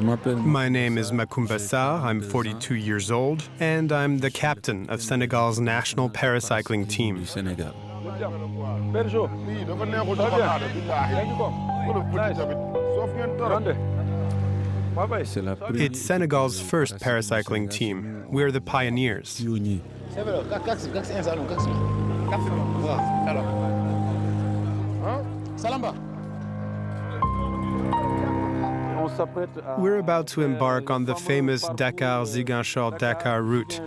My name is Macoumba Sarr, I'm 42 years old, and I'm the captain of Senegal's national paracycling team. It's Senegal's first paracycling team. We're the pioneers. We're about to embark on the famous Dakar-Ziguinchor-Dakar route,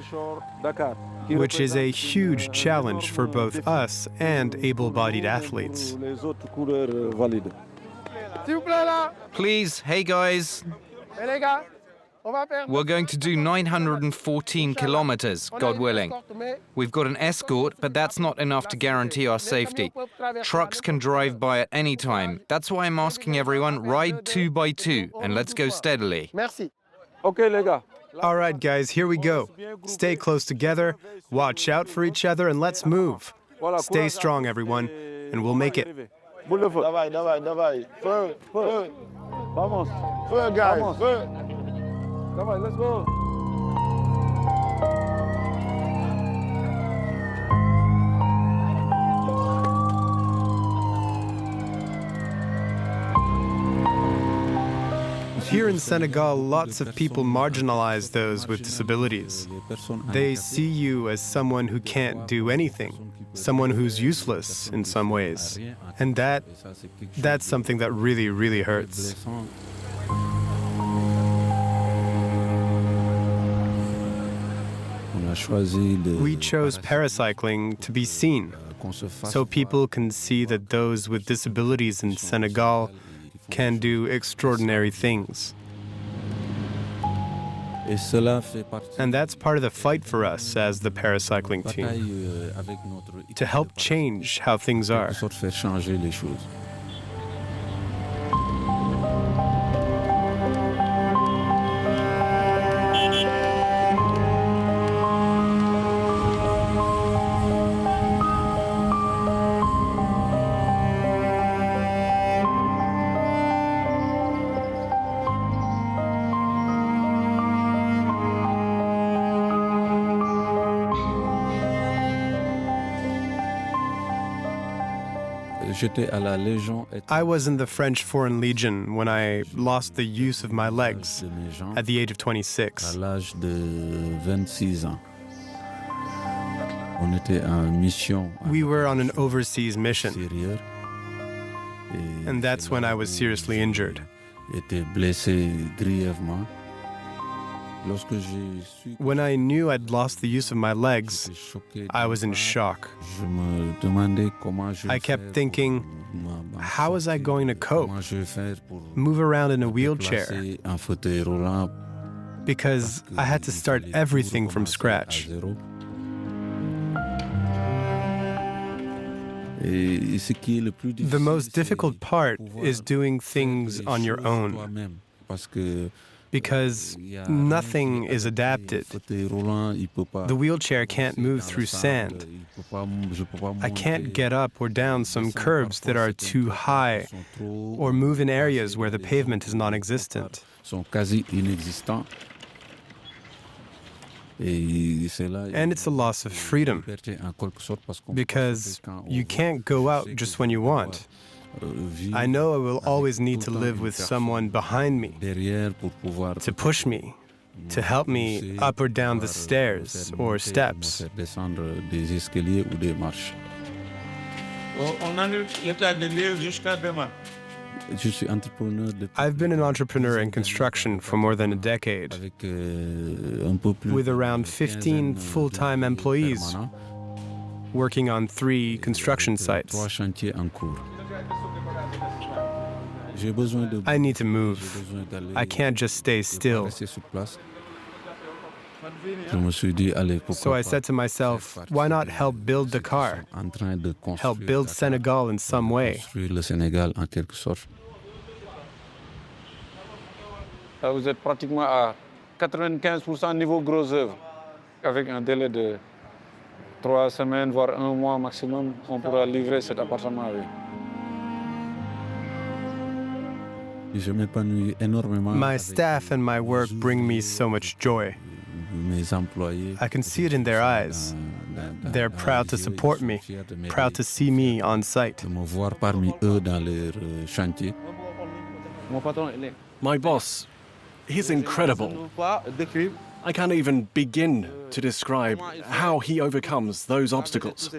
which is a huge challenge for both us and able-bodied athletes. Please, hey guys. We're going to do 914 kilometers, God willing. We've got an escort, but that's not enough to guarantee our safety. Trucks can drive by at any time. That's why I'm asking everyone, ride 2 by 2, and let's go steadily. All right, guys, here we go. Stay close together, watch out for each other, and let's move. Stay strong, everyone, and we'll make it. Let's go. Here in Senegal, lots of people marginalize those with disabilities. They see you as someone who can't do anything, someone who's useless in some ways. And that's something that really, really hurts. We chose paracycling to be seen, so people can see that those with disabilities in Senegal can do extraordinary things. And that's part of the fight for us as the paracycling team, to help change how things are. I was in the French Foreign Legion when I lost the use of my legs at the age of 26. We were on an overseas mission, and that's when I was seriously injured. When I knew I'd lost the use of my legs, I was in shock. I kept thinking, how was I going to cope? Move around in a wheelchair? Because I had to start everything from scratch. The most difficult part is doing things on your own, because nothing is adapted. The wheelchair can't move through sand. I can't get up or down some curbs that are too high, or move in areas where the pavement is non-existent. And it's a loss of freedom, because you can't go out just when you want. I know I will always need to live with someone behind me, to push me, to help me up or down the stairs or steps. I've been an entrepreneur in construction for more than a decade, with around 15 full-time employees working on 3 construction sites. I need to move. I can't just stay still. So I said to myself, why not help build Dakar? Help build Senegal in some way. Vous êtes pratiquement à 95% niveau gros œuvre. Avec un délai de 3 semaines, voire 1 mois maximum, on pourra livrer cet appartement. My staff and my work bring me so much joy. I can see it in their eyes. They're proud to support me, proud to see me on site. My boss, he's incredible. I can't even begin to describe how he overcomes those obstacles.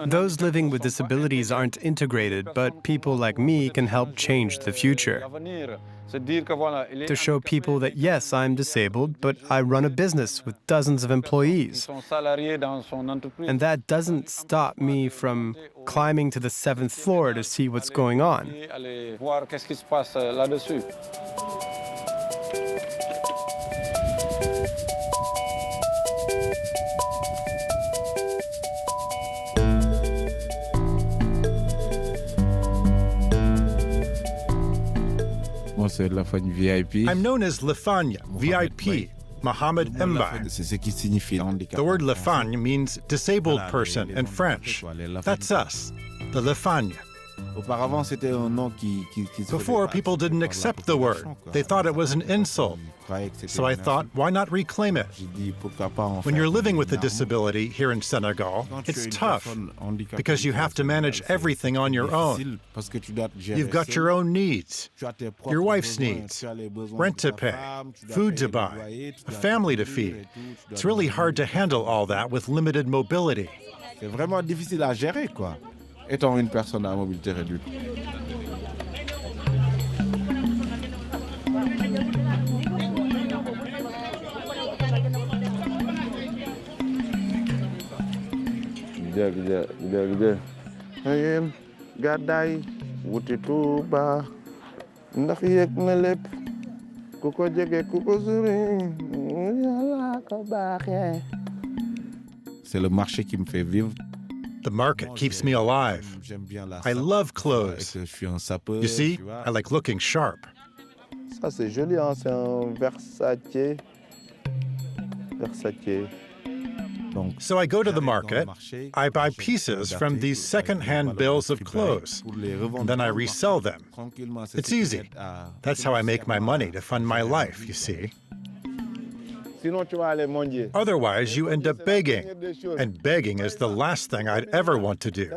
Those living with disabilities aren't integrated, but people like me can help change the future. To show people that, yes, I'm disabled, but I run a business with dozens of employees. And that doesn't stop me from climbing to the 7th floor to see what's going on. I'm known as Lefanya, VIP, Mohammed Mbaye. The word Lefanya means disabled person in French. That's us, the Lefanya. Before, people didn't accept the word. They thought it was an insult. So I thought, why not reclaim it? When you're living with a disability here in Senegal, it's tough because you have to manage everything on your own. You've got your own needs, your wife's needs, rent to pay, food to buy, a family to feed. It's really hard to handle all that with limited mobility. C'est vraiment difficile à gérer, quoi, étant une personne à mobilité réduite. Gede ngeen gàddaay wuti Tuuba ndax yëg na lépp ku ko jege ku ko sori Yàlla ko baaxee. C'est le marché qui me fait vivre. The market keeps me alive. I love clothes. You see, I like looking sharp. Ça c'est joli, hein? C'est un Versace. So I go to the market, I buy pieces from these second-hand bales of clothes, and then I resell them. It's easy. That's how I make my money to fund my life, you see. Otherwise, you end up begging, and begging is the last thing I'd ever want to do.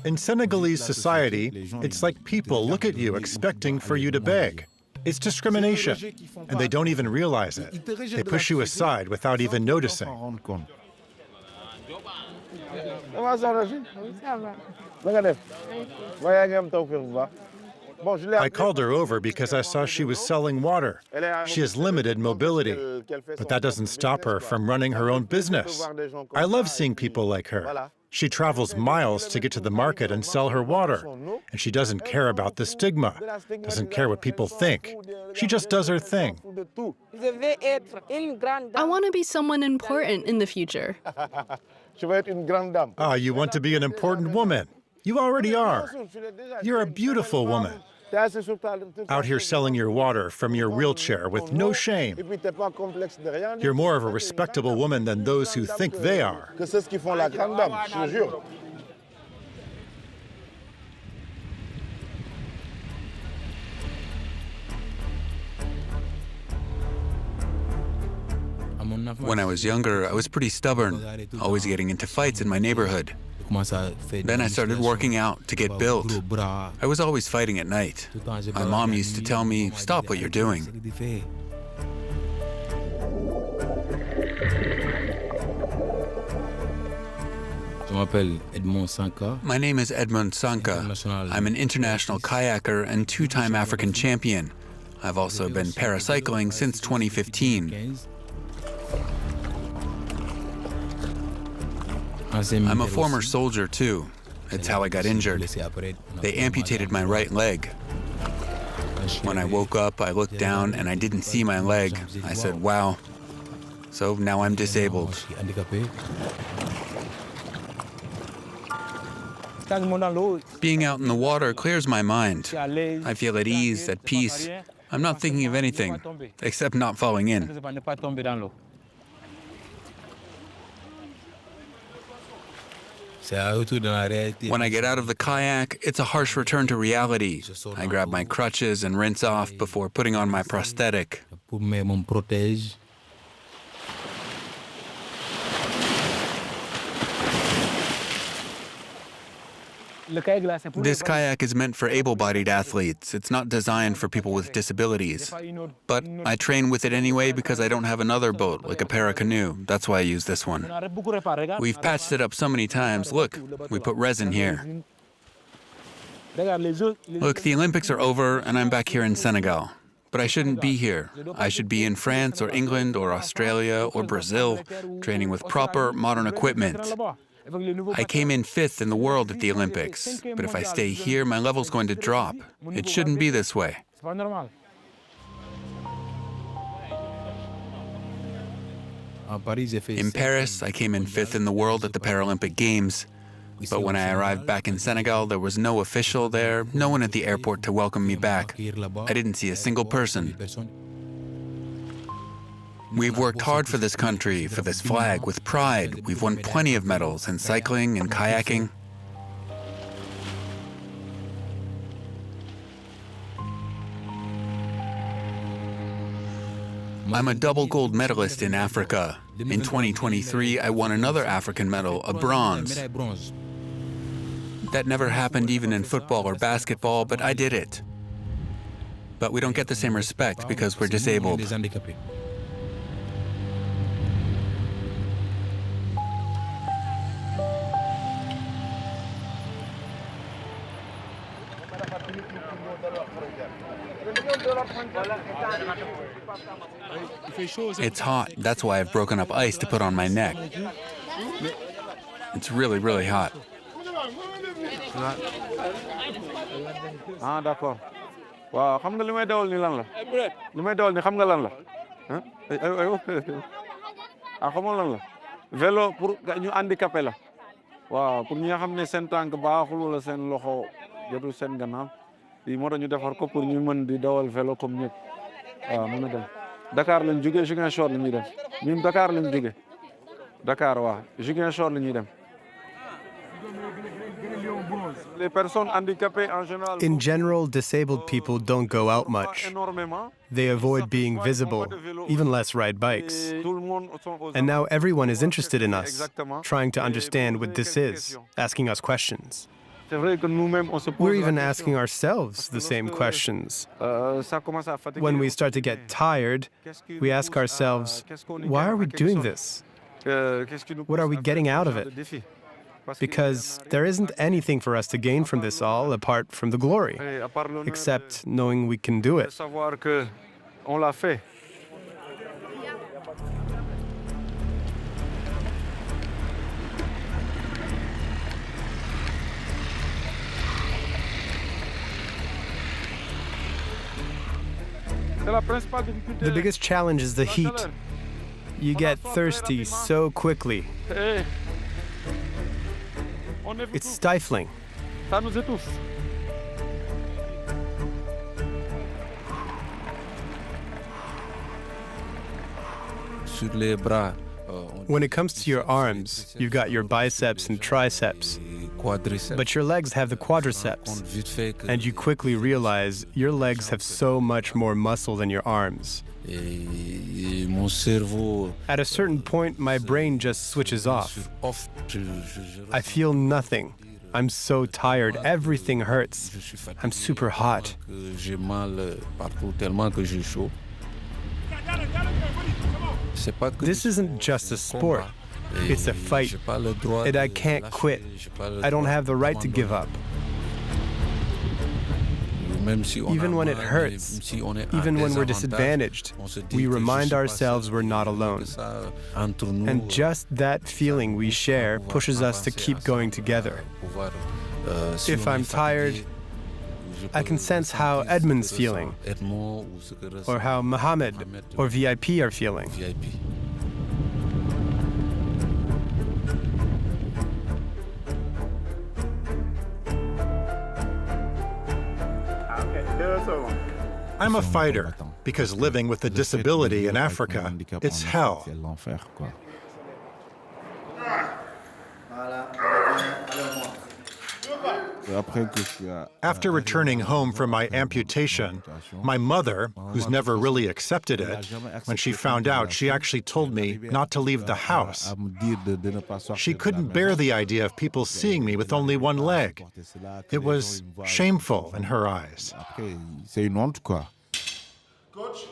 In Senegalese society, it's like people look at you expecting for you to beg. It's discrimination, and they don't even realize it. They push you aside without even noticing. I called her over because I saw she was selling water. She has limited mobility, but that doesn't stop her from running her own business. I love seeing people like her. She travels miles to get to the market and sell her water, and she doesn't care about the stigma, doesn't care what people think. She just does her thing. I want to be someone important in the future. Ah, you want to be an important woman. You already are. You're a beautiful woman. Out here selling your water from your wheelchair with no shame. You're more of a respectable woman than those who think they are. When I was younger, I was pretty stubborn, always getting into fights in my neighborhood. Then I started working out to get built. I was always fighting at night. My mom used to tell me, "Stop what you're doing." My name is Edmond Sanka. I'm an international kayaker and two-time African champion. I've also been paracycling since 2015. I'm a former soldier, too. It's how I got injured. They amputated my right leg. When I woke up, I looked down and I didn't see my leg. I said, wow. So now I'm disabled. Being out in the water clears my mind. I feel at ease, at peace. I'm not thinking of anything, except not falling in. When I get out of the kayak, it's a harsh return to reality. I grab my crutches and rinse off before putting on my prosthetic. This kayak is meant for able-bodied athletes. It's not designed for people with disabilities. But I train with it anyway because I don't have another boat, like a para-canoe. That's why I use this one. We've patched it up so many times. Look, we put resin here. Look, the Olympics are over and I'm back here in Senegal. But I shouldn't be here. I should be in France or England or Australia or Brazil, training with proper modern equipment. I came in 5th in the world at the Olympics, but if I stay here, my level's going to drop. It shouldn't be this way. In Paris, I came in 5th in the world at the Paralympic Games, but when I arrived back in Senegal, there was no official there, no one at the airport to welcome me back. I didn't see a single person. We've worked hard for this country, for this flag, with pride. We've won plenty of medals in cycling and kayaking. I'm a double gold medalist in Africa. In 2023, I won another African medal, a bronze. That never happened even in football or basketball, but I did it. But we don't get the same respect because we're disabled. It's hot. That's why I've broken up ice to put on my neck. It's really, really hot. Ah, d'accord. Waaw, xam nga li may dawal ni lan la? Li may dawal ni xam nga lan la? Ah, xam nga lan la? Vélo pour ñu handicapé la. Waaw, pour ñi nga xam ne seen tànk baaxul wala seen loxo jotul seen gannaaw. Lii moo tax ñu defar ko pour ñu mën di dawal vélo comme ñëpp. Waaw, mën na dem. Dakar lañ jógee, Ziguinchor la ñuy dem. Ñun Dakar lañ jógee. Dakar, waaw. Ziguinchor la ñuy dem. In general, disabled people don't go out much. They avoid being visible, even less ride bikes. And now everyone is interested in us, trying to understand what this is, asking us questions. We're even asking ourselves the same questions. When we start to get tired, we ask ourselves, why are we doing this? What are we getting out of it? Because there isn't anything for us to gain from this all apart from the glory, except knowing we can do it. The biggest challenge is the heat. You get thirsty so quickly. It's stifling. When it comes to your arms, you've got your biceps and triceps, but your legs have the quadriceps, and you quickly realize your legs have so much more muscle than your arms. At a certain point, my brain just switches off. I feel nothing. I'm so tired. Everything hurts. I'm super hot. This isn't just a sport. It's a fight. And I can't quit. I don't have the right to give up. Even when it hurts, even when we're disadvantaged, we remind ourselves we're not alone. And just that feeling we share pushes us to keep going together. If I'm tired, I can sense how Edmund's feeling, or how Mohammed or VIP are feeling. I'm a fighter because living with a disability in Africa, it's hell. After returning home from my amputation, my mother, who's never really accepted it, when she found out, she actually told me not to leave the house. She couldn't bear the idea of people seeing me with only one leg. It was shameful in her eyes. Coach.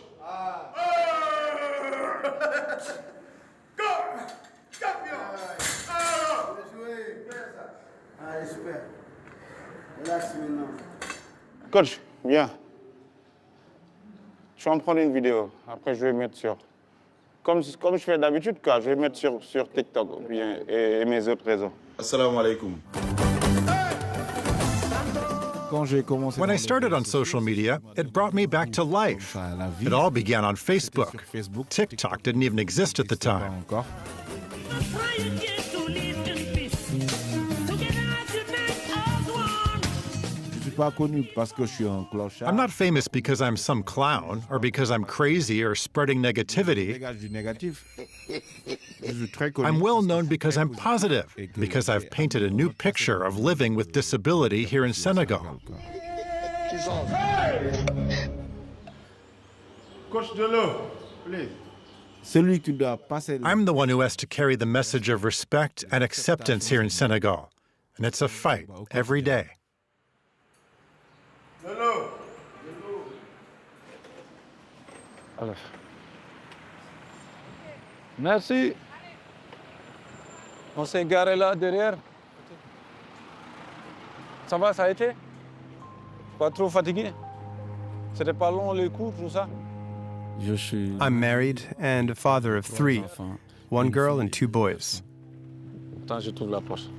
Coach, viens. Je vais en prendre une vidéo. Après, je vais mettre sur... Comme je fais d'habitude, je vais mettre sur TikTok et mes autres réseaux. Assalamu alaikum. When I started on social media, it brought me back to life. It all began on Facebook. TikTok didn't even exist at the time. I'm not famous because I'm some clown or because I'm crazy or spreading negativity. I'm well known because I'm positive, because I've painted a new picture of living with disability here in Senegal. I'm the one who has to carry the message of respect and acceptance here in Senegal, and it's a fight every day. Alors. Merci. On s'est garé là derrière. Ça va, ça a été? Pas trop fatigué? C'était pas long les cours, tout ça? I'm married and a father of 3, 1 girl and 2 boys. Attends, je trouve la poche.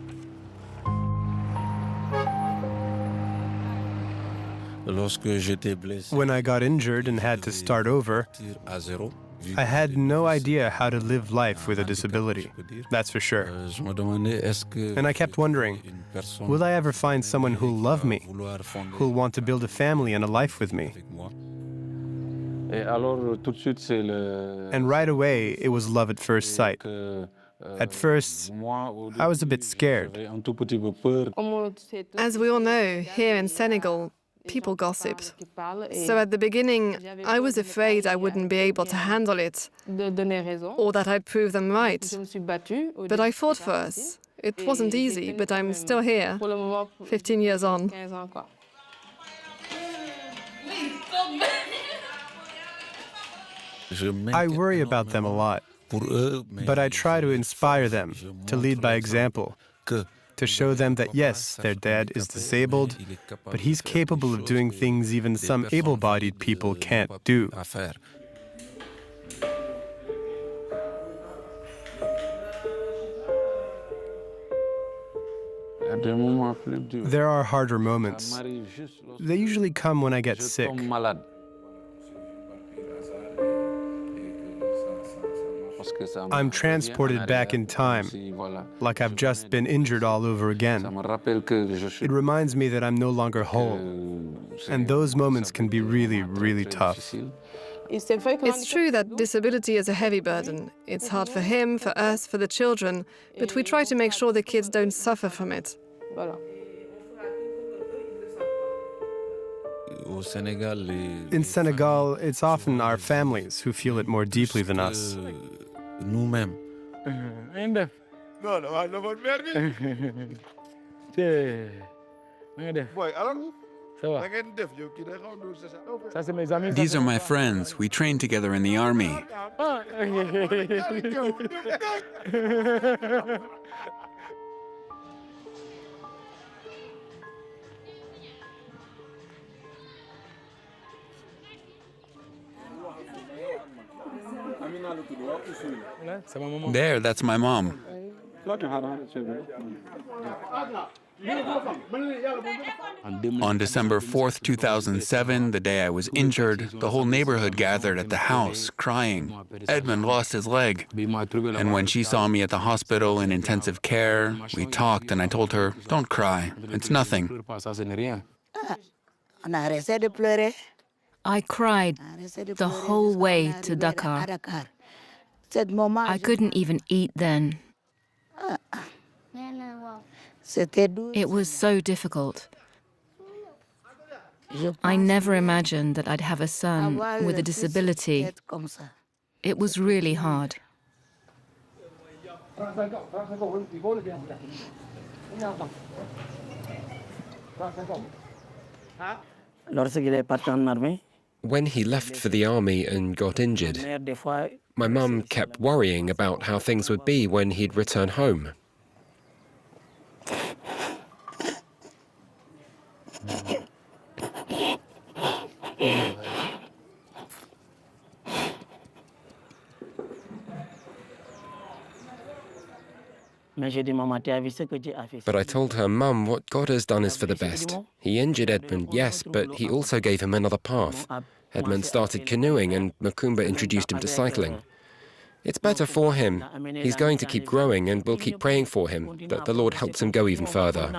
When I got injured and had to start over, I had no idea how to live life with a disability, that's for sure. And I kept wondering, will I ever find someone who'll love me, who'll want to build a family and a life with me? And right away, it was love at first sight. At first, I was a bit scared. As we all know, here in Senegal, people gossip. So at the beginning, I was afraid I wouldn't be able to handle it, or that I'd prove them right. But I fought for us. It wasn't easy, but I'm still here, 15 years on. I worry about them a lot, but I try to inspire them, to lead by example, to show them that yes, their dad is disabled, but he's capable of doing things even some able-bodied people can't do. There are harder moments. They usually come when I get sick. I'm transported back in time, like I've just been injured all over again. It reminds me that I'm no longer whole, and those moments can be really, really tough. It's true that disability is a heavy burden. It's hard for him, for us, for the children, but we try to make sure the kids don't suffer from it. In Senegal, it's often our families who feel it more deeply than us. These are my friends. We trained together in the army. There, that's my mom. On December 4th, 2007, the day I was injured, the whole neighborhood gathered at the house, crying. Edmund lost his leg. And when she saw me at the hospital in intensive care, we talked and I told her, "Don't cry, it's nothing." I cried the whole way to Dakar. I couldn't even eat then. It was so difficult. I never imagined that I'd have a son with a disability. It was really hard. When he left for the army and got injured, my mum kept worrying about how things would be when he'd return home. But I told her, Mum, what God has done is for the best. He injured Edmund, yes, but he also gave him another path. Edmund started canoeing and Macoumba introduced him to cycling. It's better for him. He's going to keep growing and we'll keep praying for him, that the Lord helps him go even further.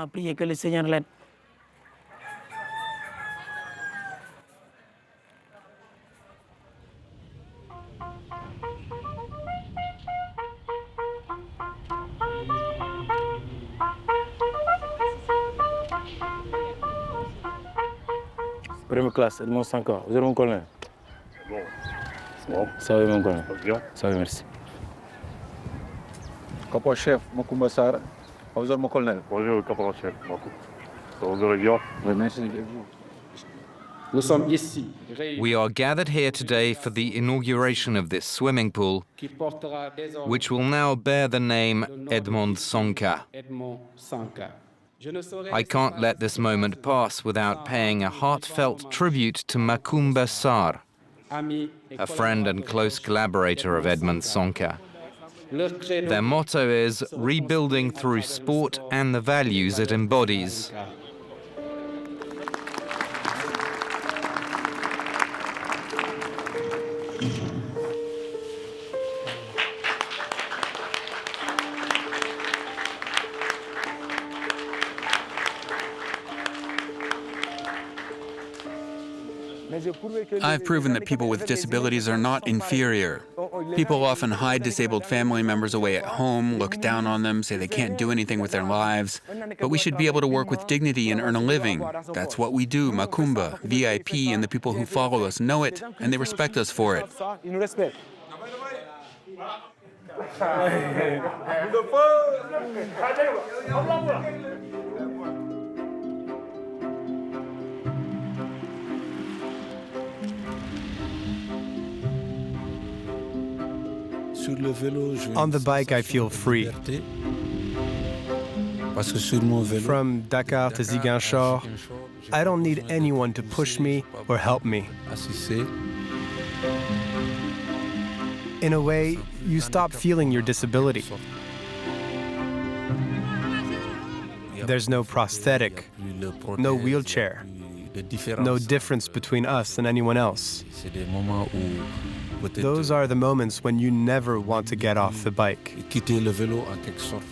Première classe, Edmond Sanka. Vous êtes mon colonel? Bon. Ça va, mon colonel? Bien. Ça va, merci. Caporal-chef Macoumba Sarr. Vous êtes mon colonel? Bonjour, caporal-chef. Vous allez bien? Oui, merci. We are gathered here today for the inauguration of this swimming pool, which will now bear the name Edmond Sonka. I can't let this moment pass without paying a heartfelt tribute to Macoumba Sarr, a friend and close collaborator of Edmond Sonka. Their motto is rebuilding through sport and the values it embodies. I've proven that people with disabilities are not inferior. People often hide disabled family members away at home, look down on them, say they can't do anything with their lives. But we should be able to work with dignity and earn a living. That's what we do. Macoumba, VIP, and the people who follow us know it, and they respect us for it. On the bike, I feel free. From Dakar to Ziguinchor, I don't need anyone to push me or help me. In a way, you stop feeling your disability. There's no prosthetic, no wheelchair, no difference between us and anyone else. Those are the moments when you never want to get off the bike.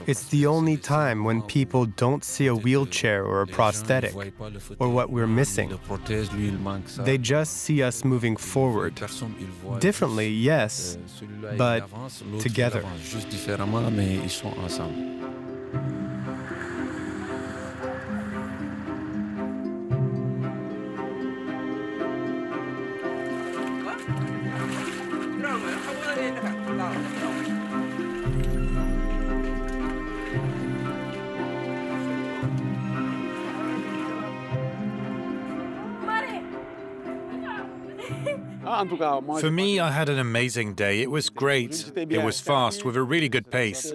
It's the only time when people don't see a wheelchair or a prosthetic, or what we're missing. They just see us moving forward. Differently, yes, but together. For me, I had an amazing day. It was great. It was fast, with a really good pace.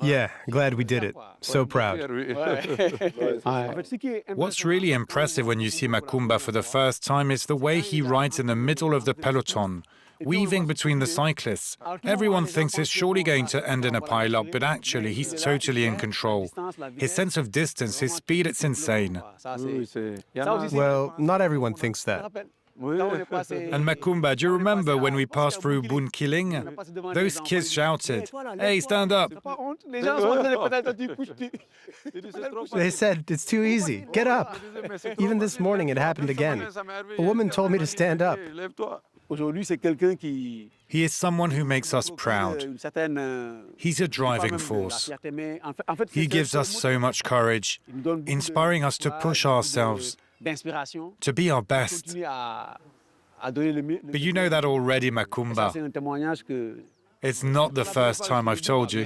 Yeah, glad we did it. So proud. What's really impressive when you see Macoumba for the first time is the way he rides in the middle of the peloton, weaving between the cyclists. Everyone thinks it's surely going to end in a pile-up, but actually he's totally in control. His sense of distance, his speed, it's insane. Well, not everyone thinks that. And Macoumba, do you remember when we passed through Bounkiling? Those kids shouted, "Hey, stand up!" They said, it's too easy, get up. Even this morning it happened again. A woman told me to stand up. He is someone who makes us proud. He's a driving force. He gives us so much courage, inspiring us to push ourselves, to be our best. But you know that already, Macoumba. It's not the first time I've told you.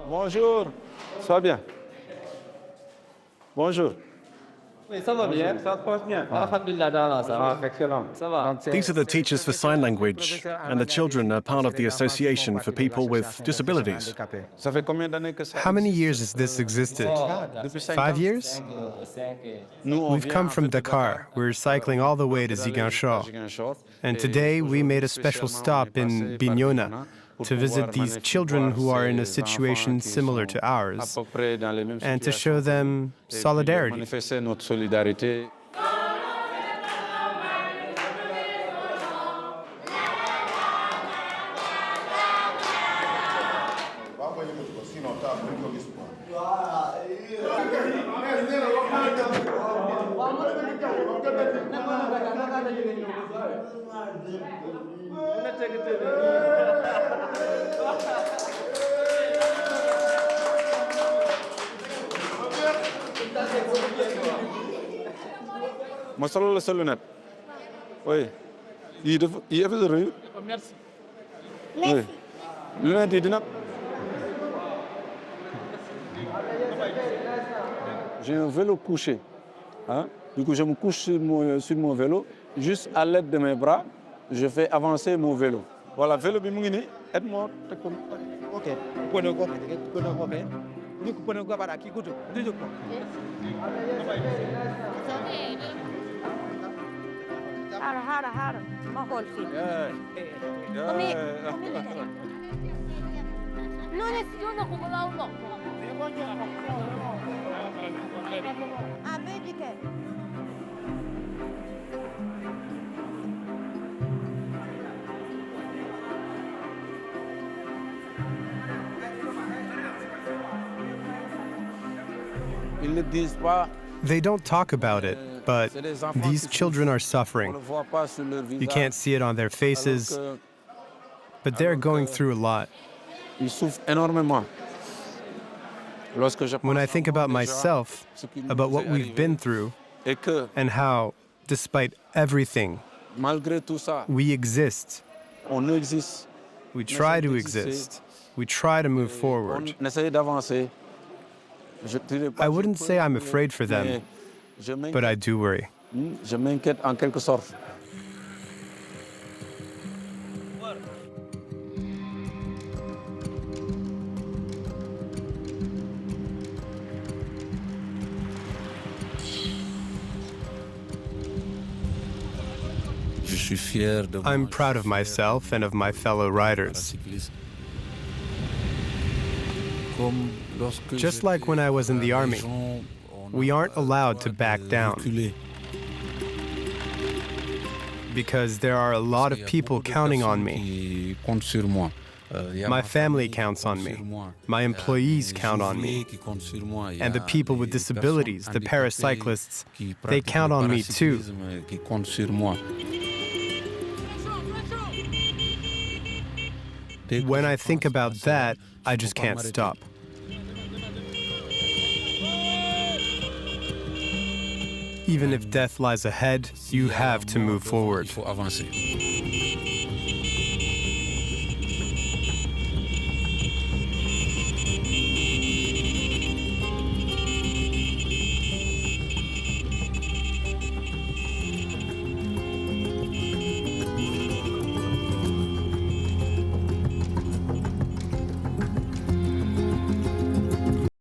Bonjour, ça va bien? Bonjour. These are the teachers for sign language, and the children are part of the Association for People with Disabilities. How many years has this existed? 5 years? We've come from Dakar. We're cycling all the way to Ziguinchor. And today we made a special stop in Bignona to visit these children who are in a situation similar to ours and to show them solidarity. Ma solo la sa lunette. Oui. Il est rue. Merci. Oui. Lunette yi dina. J'ai un vélo couché. Hein? Du coup, je me couche sur mon vélo. Juste à l'aide de mes bras, je fais avancer mon vélo. Voilà, vélo bi mu ngi nii. Aide-moi. Ok. They don't talk about it, but these children are suffering. You can't see it on their faces, but they're going through a lot. When I think about myself, about what we've been through, and how, despite everything, we exist. We try to exist. We try to move forward. I wouldn't say I'm afraid for them, but I do worry. Je m'inquiète en quelque sorte. I'm proud of myself and of my fellow riders. Just like when I was in the army, we aren't allowed to back down because there are a lot of people counting on me. My family counts on me. My employees count on me. And the people with disabilities, the paracyclists, they count on me too. When I think about that, I just can't stop. Even if death lies ahead, you have to move forward.